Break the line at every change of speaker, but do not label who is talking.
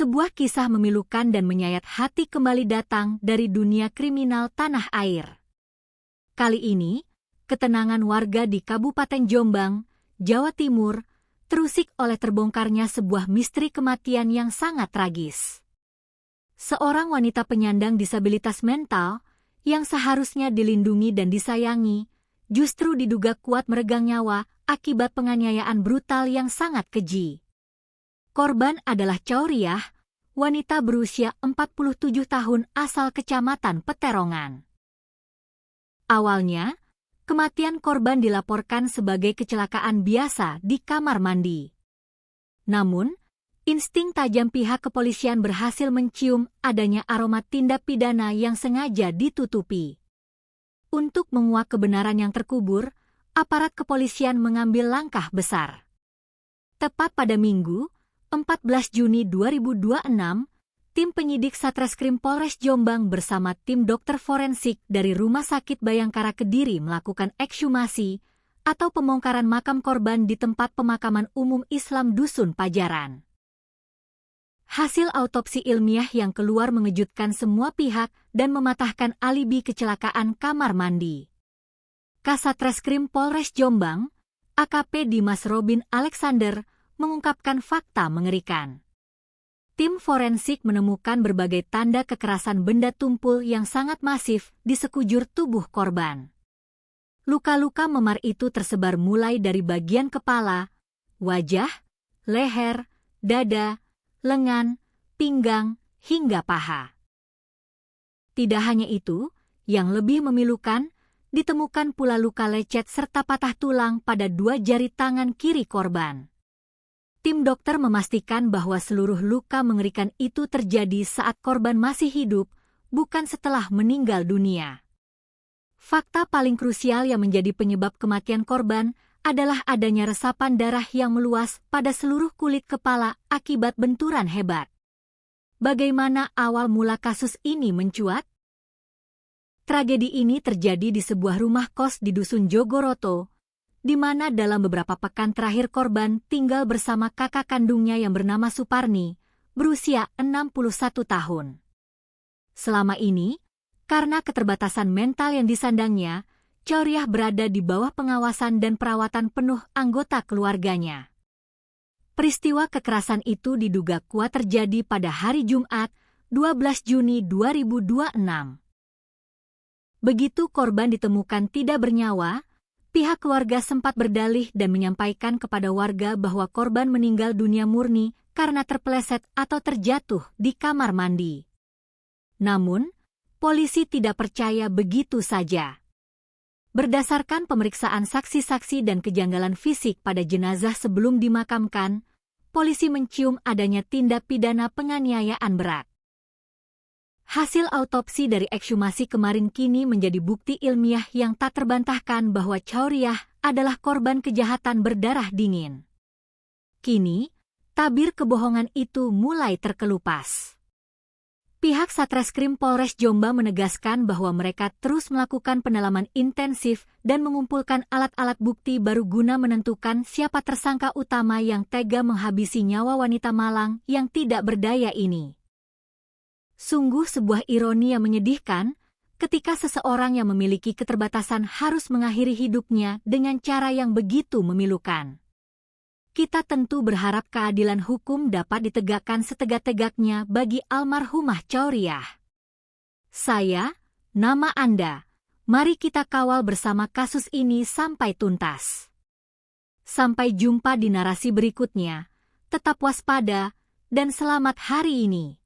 Sebuah kisah memilukan dan menyayat hati kembali datang dari dunia kriminal tanah air. Kali ini, ketenangan warga di Kabupaten Jombang, Jawa Timur, terusik oleh terbongkarnya sebuah misteri kematian yang sangat tragis. Seorang wanita penyandang disabilitas mental, yang seharusnya dilindungi dan disayangi, justru diduga kuat meregang nyawa akibat penganiayaan brutal yang sangat keji. Korban adalah Chauriah, wanita berusia 47 tahun asal Kecamatan Peterongan. Awalnya, kematian korban dilaporkan sebagai kecelakaan biasa di kamar mandi. Namun, insting tajam pihak kepolisian berhasil mencium adanya aroma tindak pidana yang sengaja ditutupi. Untuk menguak kebenaran yang terkubur, aparat kepolisian mengambil langkah besar. Tepat pada Minggu, 14 Juni 2026, tim penyidik Satreskrim Polres Jombang bersama tim dokter forensik dari Rumah Sakit Bayangkara Kediri melakukan ekshumasi atau pembongkaran makam korban di tempat pemakaman umum Islam Dusun Pajaran. Hasil autopsi ilmiah yang keluar mengejutkan semua pihak dan mematahkan alibi kecelakaan kamar mandi. Kasatreskrim Polres Jombang, AKP Dimas Robin Alexander, mengungkapkan fakta mengerikan. Tim forensik menemukan berbagai tanda kekerasan benda tumpul yang sangat masif di sekujur tubuh korban. Luka-luka memar itu tersebar mulai dari bagian kepala, wajah, leher, dada, lengan, pinggang, hingga paha. Tidak hanya itu, yang lebih memilukan, ditemukan pula luka lecet serta patah tulang pada 2 jari tangan kiri korban. Tim dokter memastikan bahwa seluruh luka mengerikan itu terjadi saat korban masih hidup, bukan setelah meninggal dunia. Fakta paling krusial yang menjadi penyebab kematian korban adalah adanya resapan darah yang meluas pada seluruh kulit kepala akibat benturan hebat. Bagaimana awal mula kasus ini mencuat? Tragedi ini terjadi di sebuah rumah kos di Dusun Jogoroto, di mana dalam beberapa pekan terakhir korban tinggal bersama kakak kandungnya yang bernama Suparni, berusia 61 tahun. Selama ini, karena keterbatasan mental yang disandangnya, Chauriah berada di bawah pengawasan dan perawatan penuh anggota keluarganya. Peristiwa kekerasan itu diduga kuat terjadi pada hari Jumat, 12 Juni 2026. Begitu korban ditemukan tidak bernyawa, pihak keluarga sempat berdalih dan menyampaikan kepada warga bahwa korban meninggal dunia murni karena terpeleset atau terjatuh di kamar mandi. Namun, polisi tidak percaya begitu saja. Berdasarkan pemeriksaan saksi-saksi dan kejanggalan fisik pada jenazah sebelum dimakamkan, polisi mencium adanya tindak pidana penganiayaan berat. Hasil autopsi dari ekshumasi kemarin kini menjadi bukti ilmiah yang tak terbantahkan bahwa Chauriah adalah korban kejahatan berdarah dingin. Kini, tabir kebohongan itu mulai terkelupas. Pihak Satreskrim Polres Jombang menegaskan bahwa mereka terus melakukan pendalaman intensif dan mengumpulkan alat-alat bukti baru guna menentukan siapa tersangka utama yang tega menghabisi nyawa wanita malang yang tidak berdaya ini. Sungguh sebuah ironi yang menyedihkan ketika seseorang yang memiliki keterbatasan harus mengakhiri hidupnya dengan cara yang begitu memilukan. Kita tentu berharap keadilan hukum dapat ditegakkan setegak-tegaknya bagi almarhumah Chauriah. Saya, nama Anda, mari kita kawal bersama kasus ini sampai tuntas. Sampai jumpa di narasi berikutnya, tetap waspada, dan selamat hari ini.